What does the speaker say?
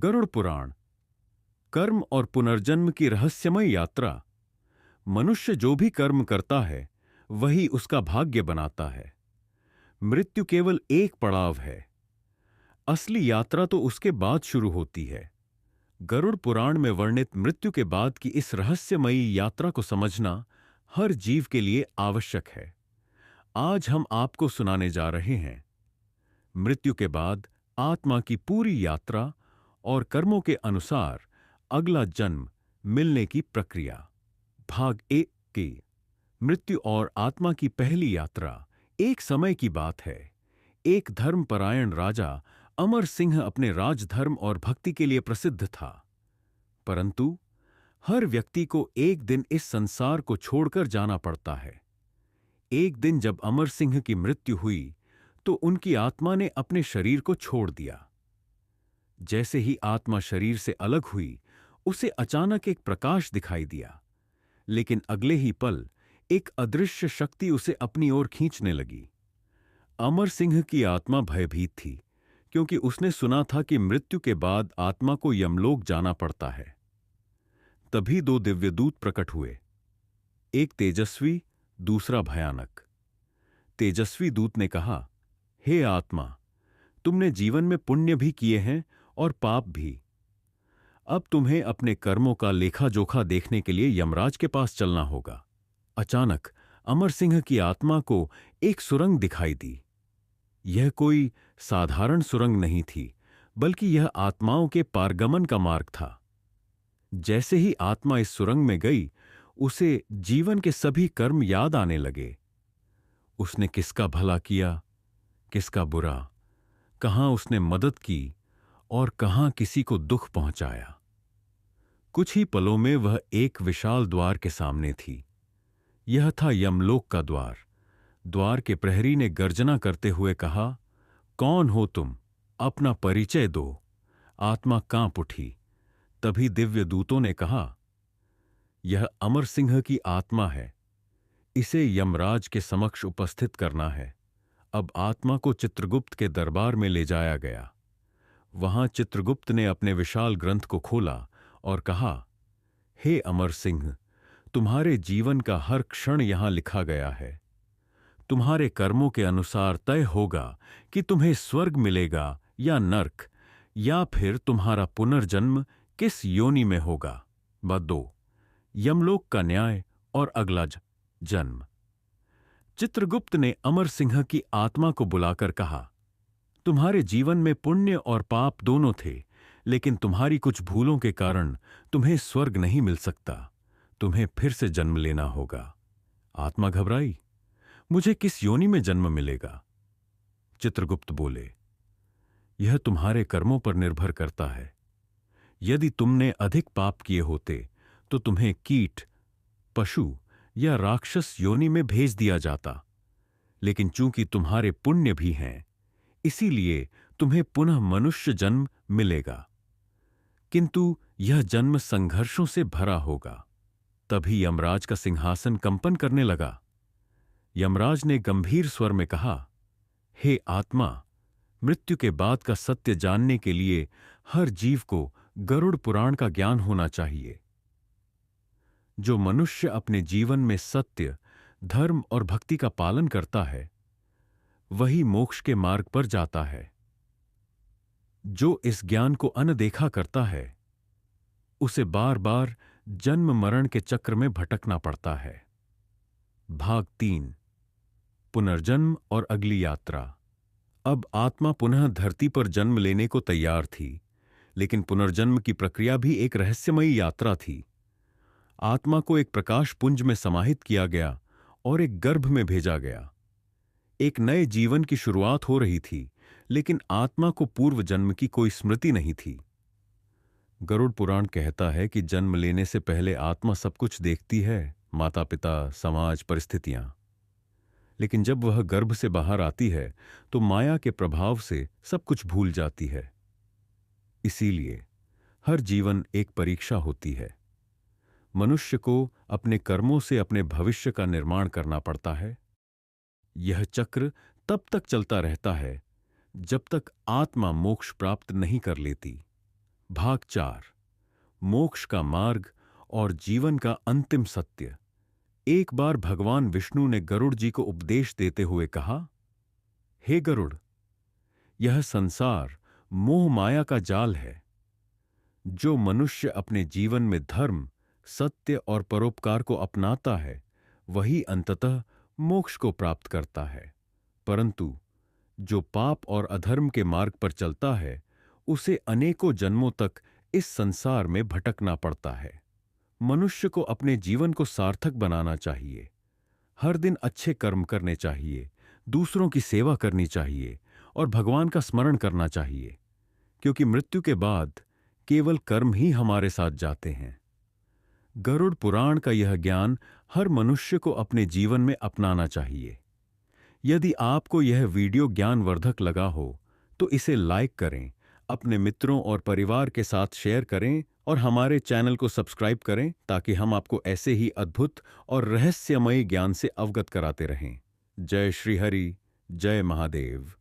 गरुड़ पुराण। कर्म और पुनर्जन्म की रहस्यमय यात्रा। मनुष्य जो भी कर्म करता है वही उसका भाग्य बनाता है। मृत्यु केवल एक पड़ाव है, असली यात्रा तो उसके बाद शुरू होती है। गरुड़ पुराण में वर्णित मृत्यु के बाद की इस रहस्यमयी यात्रा को समझना हर जीव के लिए आवश्यक है। आज हम आपको सुनाने जा रहे हैं मृत्यु के बाद आत्मा की पूरी यात्रा और कर्मों के अनुसार अगला जन्म मिलने की प्रक्रिया। भाग 1 की मृत्यु और आत्मा की पहली यात्रा। एक समय की बात है, एक धर्मपरायण राजा अमर सिंह अपने राजधर्म और भक्ति के लिए प्रसिद्ध था। परंतु हर व्यक्ति को एक दिन इस संसार को छोड़कर जाना पड़ता है। एक दिन जब अमर सिंह की मृत्यु हुई तो उनकी आत्मा ने अपने शरीर को छोड़ दिया। जैसे ही आत्मा शरीर से अलग हुई, उसे अचानक एक प्रकाश दिखाई दिया, लेकिन अगले ही पल एक अदृश्य शक्ति उसे अपनी ओर खींचने लगी। अमर सिंह की आत्मा भयभीत थी, क्योंकि उसने सुना था कि मृत्यु के बाद आत्मा को यमलोक जाना पड़ता है। तभी दो दिव्यदूत प्रकट हुए, एक तेजस्वी, दूसरा भयानक। तेजस्वी दूत ने कहा, हे आत्मा, तुमने जीवन में पुण्य भी किए हैं और पाप भी। अब तुम्हें अपने कर्मों का लेखा जोखा देखने के लिए यमराज के पास चलना होगा। अचानक अमर सिंह की आत्मा को एक सुरंग दिखाई दी। यह कोई साधारण सुरंग नहीं थी, बल्कि यह आत्माओं के पारगमन का मार्ग था। जैसे ही आत्मा इस सुरंग में गई, उसे जीवन के सभी कर्म याद आने लगे। उसने किसका भला किया, किसका बुरा, कहां उसने मदद की और कहां किसी को दुख पहुंचाया। कुछ ही पलों में वह एक विशाल द्वार के सामने थी। यह था यमलोक का द्वार। द्वार के प्रहरी ने गर्जना करते हुए कहा, कौन हो तुम, अपना परिचय दो। आत्मा कांप उठी। तभी दिव्य दूतों ने कहा, यह अमर सिंह की आत्मा है, इसे यमराज के समक्ष उपस्थित करना है। अब आत्मा को चित्रगुप्त के दरबार में ले जाया गया। वहां चित्रगुप्त ने अपने विशाल ग्रंथ को खोला और कहा, हे अमर सिंह, तुम्हारे जीवन का हर क्षण यहां लिखा गया है। तुम्हारे कर्मों के अनुसार तय होगा कि तुम्हें स्वर्ग मिलेगा या नर्क, या फिर तुम्हारा पुनर्जन्म किस योनि में होगा। बदो यमलोक का न्याय और अगला जन्म। चित्रगुप्त ने अमर सिंह की आत्मा को बुलाकर कहा, तुम्हारे जीवन में पुण्य और पाप दोनों थे, लेकिन तुम्हारी कुछ भूलों के कारण तुम्हें स्वर्ग नहीं मिल सकता। तुम्हें फिर से जन्म लेना होगा। आत्मा घबराई, मुझे किस योनि में जन्म मिलेगा? चित्रगुप्त बोले, यह तुम्हारे कर्मों पर निर्भर करता है। यदि तुमने अधिक पाप किए होते तो तुम्हें कीट, पशु या राक्षस योनि में भेज दिया जाता, लेकिन चूंकि तुम्हारे पुण्य भी हैं, इसीलिए तुम्हें पुनः मनुष्य जन्म मिलेगा। किंतु यह जन्म संघर्षों से भरा होगा। तभी यमराज का सिंहासन कंपन करने लगा। यमराज ने गंभीर स्वर में कहा, हे आत्मा, मृत्यु के बाद का सत्य जानने के लिए हर जीव को गरुड़ पुराण का ज्ञान होना चाहिए। जो मनुष्य अपने जीवन में सत्य, धर्म और भक्ति का पालन करता है, वही मोक्ष के मार्ग पर जाता है। जो इस ज्ञान को अनदेखा करता है, उसे बार बार जन्म मरण के चक्र में भटकना पड़ता है। भाग 3 पुनर्जन्म और अगली यात्रा। अब आत्मा पुनः धरती पर जन्म लेने को तैयार थी, लेकिन पुनर्जन्म की प्रक्रिया भी एक रहस्यमयी यात्रा थी। आत्मा को एक प्रकाश पुंज में समाहित किया गया और एक गर्भ में भेजा गया। एक नए जीवन की शुरुआत हो रही थी, लेकिन आत्मा को पूर्व जन्म की कोई स्मृति नहीं थी। गरुड़ पुराण कहता है कि जन्म लेने से पहले आत्मा सब कुछ देखती है, माता पिता, समाज, परिस्थितियां। लेकिन जब वह गर्भ से बाहर आती है तो माया के प्रभाव से सब कुछ भूल जाती है। इसीलिए हर जीवन एक परीक्षा होती है। मनुष्य को अपने कर्मों से अपने भविष्य का निर्माण करना पड़ता है। यह चक्र तब तक चलता रहता है जब तक आत्मा मोक्ष प्राप्त नहीं कर लेती। भाग 4 मोक्ष का मार्ग और जीवन का अंतिम सत्य। एक बार भगवान विष्णु ने गरुड़ जी को उपदेश देते हुए कहा, हे गरुड़, यह संसार मोह माया का जाल है। जो मनुष्य अपने जीवन में धर्म, सत्य और परोपकार को अपनाता है, वही अंततः मोक्ष को प्राप्त करता है। परंतु जो पाप और अधर्म के मार्ग पर चलता है, उसे अनेकों जन्मों तक इस संसार में भटकना पड़ता है। मनुष्य को अपने जीवन को सार्थक बनाना चाहिए। हर दिन अच्छे कर्म करने चाहिए, दूसरों की सेवा करनी चाहिए और भगवान का स्मरण करना चाहिए, क्योंकि मृत्यु के बाद केवल कर्म ही हमारे साथ जाते हैं। गरुड़ पुराण का यह ज्ञान हर मनुष्य को अपने जीवन में अपनाना चाहिए। यदि आपको यह वीडियो ज्ञानवर्धक लगा हो तो इसे लाइक करें, अपने मित्रों और परिवार के साथ शेयर करें और हमारे चैनल को सब्सक्राइब करें, ताकि हम आपको ऐसे ही अद्भुत और रहस्यमयी ज्ञान से अवगत कराते रहें। जय श्री हरि, जय महादेव।